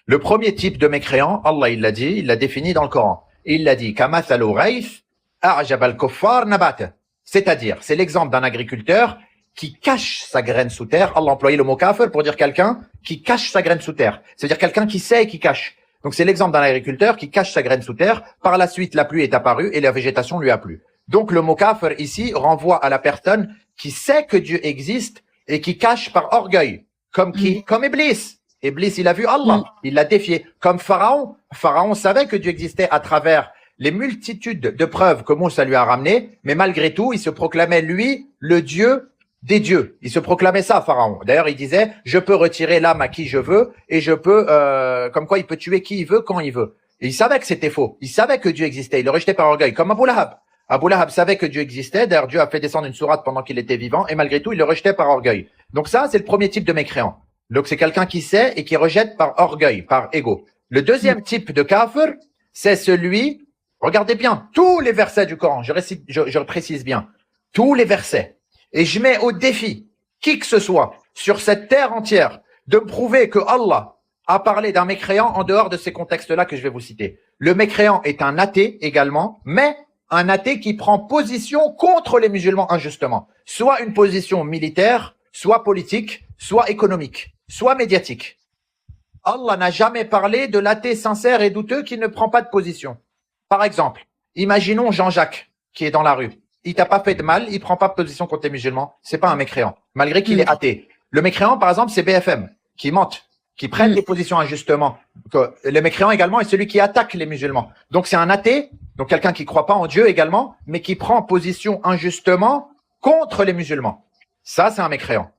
[SPEAKER 1] Le premier type de mécréant, Allah, il l'a dit, il l'a défini dans le Coran. Il l'a dit, Kamathalu ghayth a'jaba al-kuffar nabata. C'est-à-dire, c'est l'exemple d'un agriculteur qui cache sa graine sous terre. Allah a employé le mot kafir pour dire quelqu'un qui cache sa graine sous terre. C'est-à-dire quelqu'un qui sait et qui cache. Donc c'est l'exemple d'un agriculteur qui cache sa graine sous terre. Par la suite, la pluie est apparue et la végétation lui a plu. Donc le mot kafir ici renvoie à la personne qui sait que Dieu existe et qui cache par orgueil. Comme qui? Comme Iblis. Iblis, il a vu Allah, il l'a défié. Comme Pharaon. Pharaon savait que Dieu existait à travers les multitudes de preuves que Moussa lui a ramenées, mais malgré tout, il se proclamait, lui, le Dieu des dieux. Il se proclamait ça, Pharaon. D'ailleurs, il disait, je peux retirer l'âme à qui je veux, et je peux, comme quoi il peut tuer qui il veut, quand il veut. Et il savait que c'était faux. Il savait que Dieu existait. Il le rejetait par orgueil, comme Abu Lahab. Abu Lahab savait que Dieu existait. D'ailleurs, Dieu a fait descendre une sourate pendant qu'il était vivant, et malgré tout, il le rejetait par orgueil. Donc ça, c'est le premier type de mécréant. Donc c'est quelqu'un qui sait et qui rejette par orgueil, par ego. Le deuxième type de kafir, c'est celui, regardez bien, tous les versets du Coran, je précise bien, tous les versets. Et je mets au défi qui que ce soit sur cette terre entière de me prouver que Allah a parlé d'un mécréant en dehors de ces contextes-là que je vais vous citer. Le mécréant est un athée également, mais un athée qui prend position contre les musulmans injustement. Soit une position militaire, soit politique, soit économique, soit médiatique. Allah n'a jamais parlé de l'athée sincère et douteux qui ne prend pas de position. Par exemple, imaginons Jean-Jacques qui est dans la rue. Il t'a pas fait de mal, il prend pas de position contre les musulmans. C'est pas un mécréant, malgré qu'il est athée. Le mécréant, par exemple, c'est BFM, qui mentent, qui prennent des positions injustement. Le mécréant également est celui qui attaque les musulmans. Donc c'est un athée, donc quelqu'un qui croit pas en Dieu également, mais qui prend position injustement contre les musulmans. Ça, c'est un mécréant.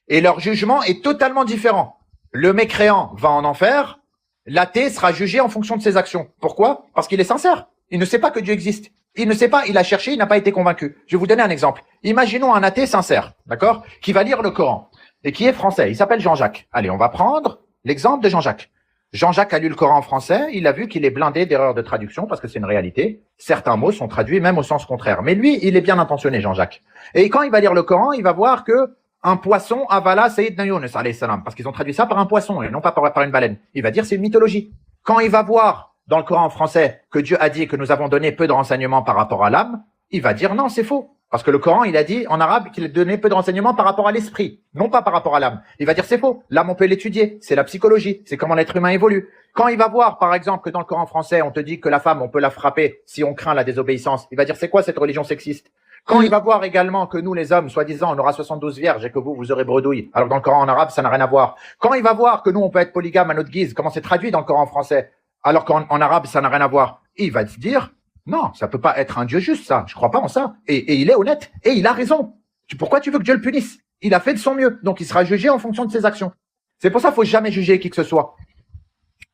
[SPEAKER 1] Et leur jugement est totalement différent. Le mécréant va en enfer, l'athée sera jugé en fonction de ses actions. Pourquoi? Parce qu'il est sincère. Il ne sait pas que Dieu existe. Il ne sait pas, il a cherché, il n'a pas été convaincu. Je vais vous donner un exemple. Imaginons un athée sincère, d'accord, qui va lire le Coran et qui est français. Il s'appelle Jean-Jacques. Allez, on va prendre l'exemple de Jean-Jacques. Jean-Jacques a lu le Coran en français, il a vu qu'il est blindé d'erreurs de traduction parce que c'est une réalité. Certains mots sont traduits même au sens contraire. Mais lui, il est bien intentionné, Jean-Jacques. Et quand il va lire le Coran, il va voir que un poisson avala Sayyidna Yunus, alayhi salam, parce qu'ils ont traduit ça par un poisson et non pas par une baleine. Il va dire c'est une mythologie. Quand il va voir dans le Coran en français que Dieu a dit que nous avons donné peu de renseignements par rapport à l'âme, il va dire non, c'est faux. Parce que le Coran, il a dit en arabe qu'il donnait peu de renseignements par rapport à l'esprit, non pas par rapport à l'âme. Il va dire c'est faux. L'âme, on peut l'étudier. C'est la psychologie. C'est comment l'être humain évolue. Quand il va voir, par exemple, que dans le Coran français, on te dit que la femme, on peut la frapper si on craint la désobéissance, il va dire c'est quoi cette religion sexiste? Quand il va voir également que nous, les hommes, soi-disant, on aura 72 vierges et que vous aurez bredouille, alors dans le Coran en arabe, ça n'a rien à voir. Quand il va voir que nous, on peut être polygame à notre guise, comment c'est traduit dans le Coran français, alors qu'en arabe, ça n'a rien à voir, il va se dire, non, ça peut pas être un Dieu juste, ça. Je crois pas en ça. Et il est honnête. Et il a raison. Pourquoi tu veux que Dieu le punisse? Il a fait de son mieux. Donc, il sera jugé en fonction de ses actions. C'est pour ça qu'il faut jamais juger qui que ce soit.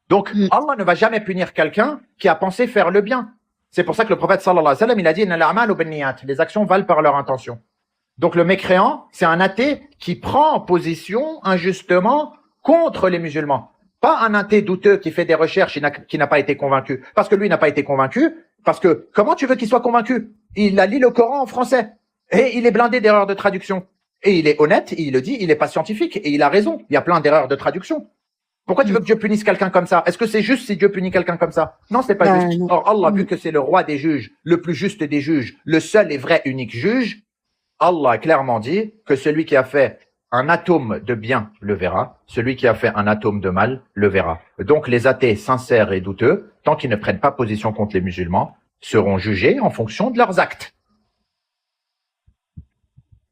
[SPEAKER 1] Donc, Allah ne va jamais punir quelqu'un qui a pensé faire le bien. C'est pour ça que le prophète sallallahu alayhi wa sallam, il a dit, Inna al-a'malu binniyat. Les actions valent par leur intention. Donc, le mécréant, c'est un athée qui prend position injustement contre les musulmans. Pas un athée douteux qui fait des recherches et qui n'a pas été convaincu. Parce que lui n'a pas été convaincu. Parce que comment tu veux qu'il soit convaincu? Il a lu le Coran en français. Et il est blindé d'erreurs de traduction. Et il est honnête, et il le dit, il n'est pas scientifique. Et il a raison. Il y a plein d'erreurs de traduction. Pourquoi tu veux que Dieu punisse quelqu'un comme ça? Est-ce que c'est juste si Dieu punit quelqu'un comme ça? Non, c'est pas juste. Or, Allah, vu que c'est le roi des juges, le plus juste des juges, le seul et vrai unique juge, Allah a clairement dit que celui qui a fait un atome de bien le verra, celui qui a fait un atome de mal le verra. Donc les athées sincères et douteux, tant qu'ils ne prennent pas position contre les musulmans, seront jugés en fonction de leurs actes.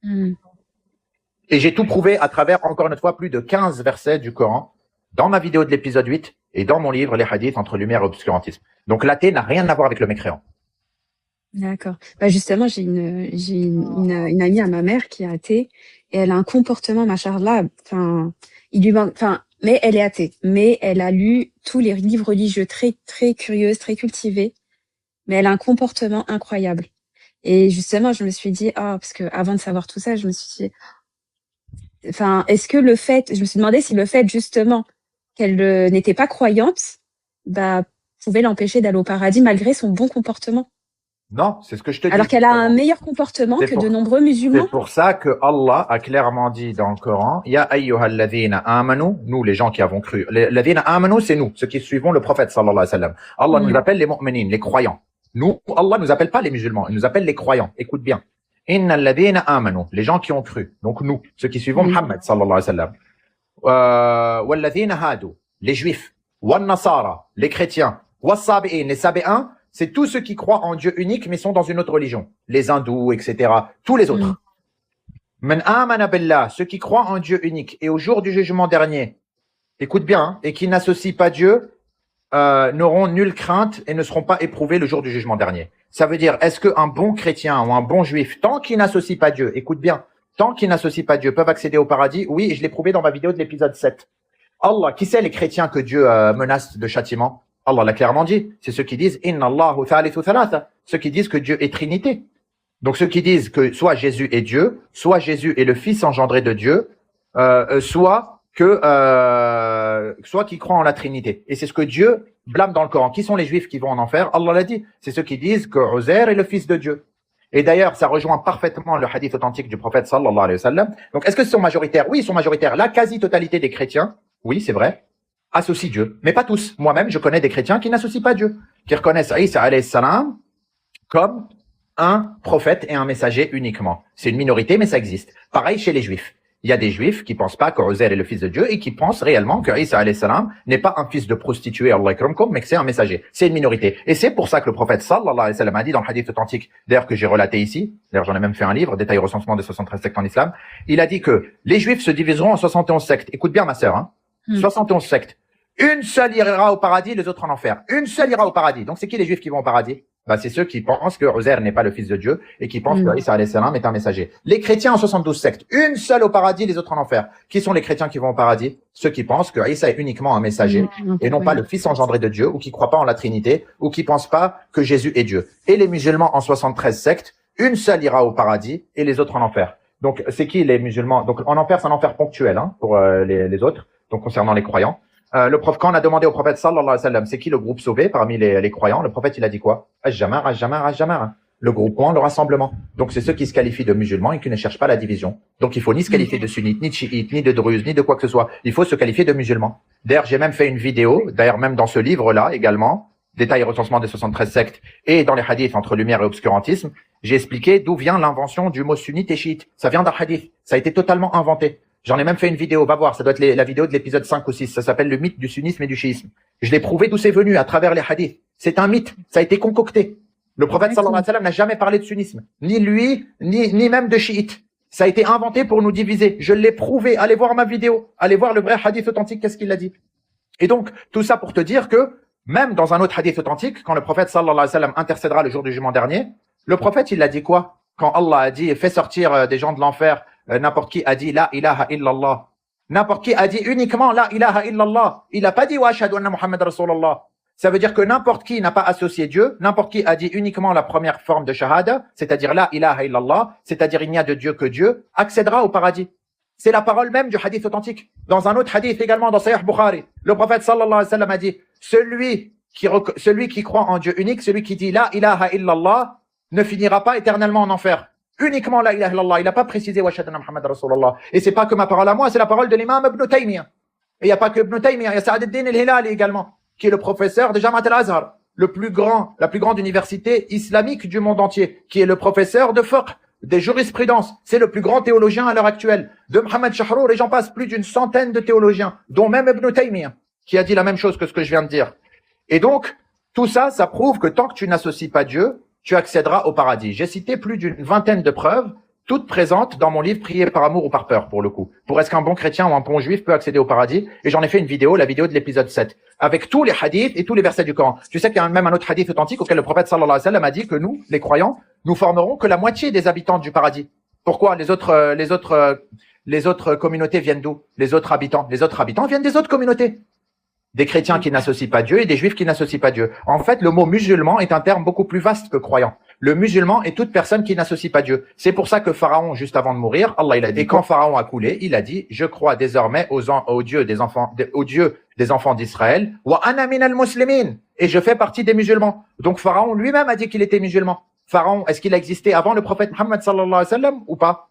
[SPEAKER 1] Et j'ai tout prouvé à travers, encore une fois, plus de 15 versets du Coran, dans ma vidéo de l'épisode 8 et dans mon livre, les hadiths entre lumière et obscurantisme. Donc l'athée n'a rien à voir avec le mécréant.
[SPEAKER 2] D'accord. Bah justement, j'ai une amie à ma mère qui est athée et elle a un comportement, machallah, mais elle est athée. Mais elle a lu tous les livres religieux, très, très curieuse, très cultivée. Mais elle a un comportement incroyable. Et justement, je me suis dit, parce que avant de savoir tout ça, je me suis dit, est-ce que je me suis demandé si le fait, justement, qu'elle n'était pas croyante, pouvait l'empêcher d'aller au paradis malgré son bon comportement.
[SPEAKER 1] Non, c'est ce que je te dis.
[SPEAKER 2] Alors qu'elle a un meilleur comportement que de nombreux musulmans.
[SPEAKER 1] C'est pour ça que Allah a clairement dit dans le Coran, Ya ayyuhal ladhina amanu, nous les gens qui avons cru. Les ladhina amanu, c'est nous, ceux qui suivons le prophète sallallahu alayhi wa sallam. Allah nous appelle les mu'minin, les croyants. Nous, Allah nous appelle pas les musulmans, il nous appelle les croyants. Écoute bien. Inna ladhina amanu, les gens qui ont cru. Donc nous, ceux qui suivons Muhammad sallallahu alayhi wa sallam. Wal ladhina hadu, les juifs. Wal nasara, les chrétiens. Was sabi'in, les sabéens. C'est tous ceux qui croient en Dieu unique, mais sont dans une autre religion. Les hindous, etc. Tous les autres. Man amana billah, ceux qui croient en Dieu unique et au jour du jugement dernier, écoute bien, hein, et qui n'associent pas Dieu, n'auront nulle crainte et ne seront pas éprouvés le jour du jugement dernier. Ça veut dire, est-ce qu'un bon chrétien ou un bon juif, tant qu'il n'associe pas Dieu, écoute bien, tant qu'il n'associe pas Dieu, peuvent accéder au paradis? Oui, et je l'ai prouvé dans ma vidéo de l'épisode 7. Allah, qui sait les chrétiens que Dieu menace de châtiment? Allah l'a clairement dit. C'est ceux qui disent Inna Allahu thalithu thalatha. Ceux qui disent que Dieu est Trinité. Donc ceux qui disent que soit Jésus est Dieu, soit Jésus est le Fils engendré de Dieu, soit qui croient en la Trinité. Et c'est ce que Dieu blâme dans le Coran. Qui sont les Juifs qui vont en enfer? Allah l'a dit. C'est ceux qui disent que Uzair est le Fils de Dieu. Et d'ailleurs, ça rejoint parfaitement le hadith authentique du prophète sallallahu alayhi wa sallam. Donc est-ce que ils sont majoritaires? Oui, ils sont majoritaires. La quasi-totalité des chrétiens, oui, c'est vrai, associent Dieu. Mais pas tous. Moi-même, je connais des chrétiens qui n'associent pas Dieu, qui reconnaissent Isa alayhi salam comme un prophète et un messager uniquement. C'est une minorité, mais ça existe. Pareil chez les juifs. Il y a des juifs qui pensent pas qu'Uzair est le fils de Dieu et qui pensent réellement que Isa alayhi salam n'est pas un fils de prostituée, Allah yakramkum, mais que c'est un messager. C'est une minorité. Et c'est pour ça que le prophète sallallahu alayhi wa sallam a dit dans le hadith authentique, d'ailleurs que j'ai relaté ici, d'ailleurs j'en ai même fait un livre, détail recensement des 73 sectes en islam, il a dit que les juifs se diviseront en 71 sectes. Écoute bien ma sœur, hein. 71 sectes. Une seule ira au paradis, les autres en enfer. Une seule ira au paradis. Donc c'est qui les juifs qui vont au paradis? C'est ceux qui pensent que Uzair n'est pas le fils de Dieu et qui pensent que Isa alayhi salam est un messager. Les chrétiens en 72 sectes. Une seule au paradis, les autres en enfer. Qui sont les chrétiens qui vont au paradis? Ceux qui pensent que Isa est uniquement un messager et non pas le fils engendré de Dieu, ou qui croient pas en la Trinité, ou qui pensent pas que Jésus est Dieu. Et les musulmans en 73 sectes, une seule ira au paradis et les autres en enfer. Donc c'est qui les musulmans? Donc en enfer, c'est un enfer ponctuel, hein, pour les autres. Donc concernant les croyants. Quand on a demandé au prophète sallallahu alayhi wa sallam, c'est qui le groupe sauvé parmi les croyants, le prophète il a dit quoi? Al-Jamar, Al-Jamar, Al-Jamar. Le groupement, le rassemblement. Donc c'est ceux qui se qualifient de musulmans et qui ne cherchent pas la division. Donc il faut ni se qualifier de sunnites, ni de chiites, ni de druzes, ni de quoi que ce soit. Il faut se qualifier de musulmans. D'ailleurs, j'ai même fait une vidéo, d'ailleurs même dans ce livre-là également, détail et recensement des 73 sectes, et dans les hadiths entre lumière et obscurantisme, j'ai expliqué d'où vient l'invention du mot sunnite et chiite. Ça vient d'un hadith. Ça a été totalement inventé. J'en ai même fait une vidéo, va voir, ça doit être la vidéo de l'épisode 5 ou 6, ça s'appelle le mythe du sunnisme et du chiisme. Je l'ai prouvé d'où c'est venu, à travers les hadiths. C'est un mythe, ça a été concocté. Le prophète sallallahu alayhi wa sallam n'a jamais parlé de sunnisme, ni lui, ni même de chiite. Ça a été inventé pour nous diviser. Je l'ai prouvé, allez voir ma vidéo, allez voir le vrai hadith authentique, qu'est-ce qu'il a dit. Et donc, tout ça pour te dire que, même dans un autre hadith authentique, quand le prophète sallallahu alayhi wa sallam intercédera le jour du jugement dernier, le prophète il a dit quoi? Quand Allah a dit, fais sortir des gens de l'enfer, n'importe qui a dit la ilaha illallah. N'importe qui a dit uniquement la ilaha illallah. Il n'a pas dit wa ashhadu anna Muhammad Rasulullah. Ça veut dire que n'importe qui n'a pas associé Dieu, n'importe qui a dit uniquement la première forme de shahada, c'est-à-dire la ilaha illallah, c'est-à-dire il n'y a de Dieu que Dieu, accédera au paradis. C'est la parole même du hadith authentique. Dans un autre hadith également, dans Sahih Bukhari, le prophète sallallahu alayhi wa sallam a dit, celui qui croit en Dieu unique, celui qui dit la ilaha illallah, ne finira pas éternellement en enfer. Uniquement la ilaha illallah. Il n'a pas précisé wa ashhadu anna Muhammad Rasulullah. Et c'est pas que ma parole à moi, c'est la parole de l'imam Ibn Taymiyyah. Et il n'y a pas que Ibn Taymiyyah, il y a Sa'ad ad-Din al-Hilali également, qui est le professeur de Jamaat al-Azhar, la plus grande université islamique du monde entier, qui est le professeur de fiqh, des jurisprudences. C'est le plus grand théologien à l'heure actuelle. De Mohammed Shahrour, et j'en passe, plus d'une centaine de théologiens, dont même Ibn Taymiyyah, qui a dit la même chose que ce que je viens de dire. Et donc, tout ça, ça prouve que tant que tu n'associes pas Dieu, tu accéderas au paradis. J'ai cité plus d'une vingtaine de preuves toutes présentes dans mon livre Prier par amour ou par peur, pour le coup. Pour est-ce qu'un bon chrétien ou un bon juif peut accéder au paradis? Et j'en ai fait une vidéo, la vidéo de l'épisode 7, avec tous les hadiths et tous les versets du Coran. Tu sais qu'il y a même un autre hadith authentique auquel le prophète sallallahu alayhi wa sallam a dit que nous, les croyants, nous formerons que la moitié des habitants du paradis. Pourquoi? Les autres communautés viennent d'où? Les autres habitants viennent des autres communautés. Des chrétiens qui n'associent pas Dieu et des juifs qui n'associent pas Dieu. En fait, le mot musulman est un terme beaucoup plus vaste que croyant. Le musulman est toute personne qui n'associe pas Dieu. C'est pour ça que Pharaon, juste avant de mourir, Allah il a dit, et quand Pharaon a coulé, il a dit, je crois désormais au Dieu des enfants d'Israël, wa ana minal muslimin, et je fais partie des musulmans. Donc Pharaon lui-même a dit qu'il était musulman. Pharaon, est-ce qu'il a existé avant le prophète Muhammad sallallahu alayhi wa sallam ou pas?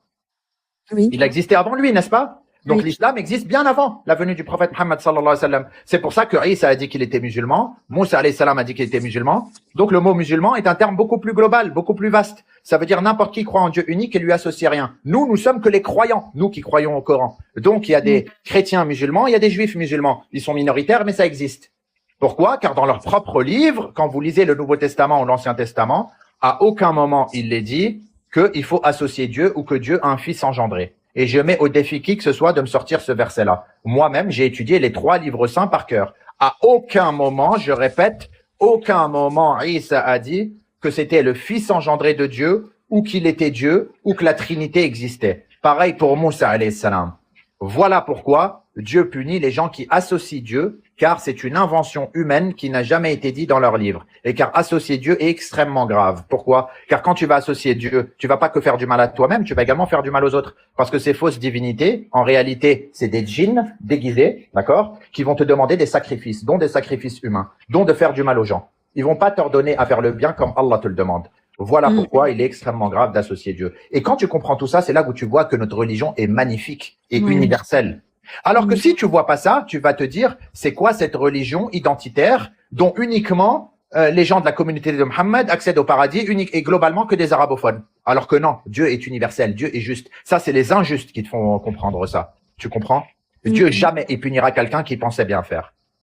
[SPEAKER 2] Oui.
[SPEAKER 1] Il a existé avant lui, n'est-ce pas? Donc
[SPEAKER 2] oui.
[SPEAKER 1] L'islam existe bien avant la venue du prophète Muhammad sallallahu alayhi wa sallam. C'est pour ça que Isa a dit qu'il était musulman, Moussa alayhi salam a dit qu'il était musulman. Donc le mot musulman est un terme beaucoup plus global, beaucoup plus vaste. Ça veut dire n'importe qui croit en Dieu unique et lui associe rien. Nous sommes que les croyants, nous qui croyons au Coran. Donc il y a des chrétiens musulmans, il y a des juifs musulmans. Ils sont minoritaires, mais ça existe. Pourquoi? Car dans leur propre livre, quand vous lisez le Nouveau Testament ou l'Ancien Testament, à aucun moment il est dit qu'il faut associer Dieu ou que Dieu a un fils engendré. Et je mets au défi qui que ce soit de me sortir ce verset-là. Moi-même, j'ai étudié les 3 livres saints par cœur. À aucun moment, je répète, aucun moment, Isa a dit que c'était le fils engendré de Dieu, ou qu'il était Dieu, ou que la Trinité existait. Pareil pour Moussa alayhi salam. Voilà pourquoi Dieu punit les gens qui associent Dieu, car c'est une invention humaine qui n'a jamais été dit dans leur livre. Et car associer Dieu est extrêmement grave. Pourquoi? Car quand tu vas associer Dieu, tu vas pas que faire du mal à toi-même, tu vas également faire du mal aux autres. Parce que ces fausses divinités, en réalité, c'est des djinns déguisés, d'accord, qui vont te demander des sacrifices, dont des sacrifices humains, dont de faire du mal aux gens. Ils vont pas t'ordonner à faire le bien comme Allah te le demande. Voilà pourquoi il est extrêmement grave d'associer Dieu. Et quand tu comprends tout ça, c'est là où tu vois que notre religion est magnifique et universelle. Alors que si tu vois pas ça, tu vas te dire, c'est quoi cette religion identitaire dont uniquement les gens de la communauté de Mohammed accèdent au paradis unique et globalement que des arabophones. Alors que non, Dieu est universel, Dieu est juste. Ça, c'est les injustes qui te font comprendre ça. Tu comprends? Dieu jamais il punira quelqu'un qui pensait bien faire.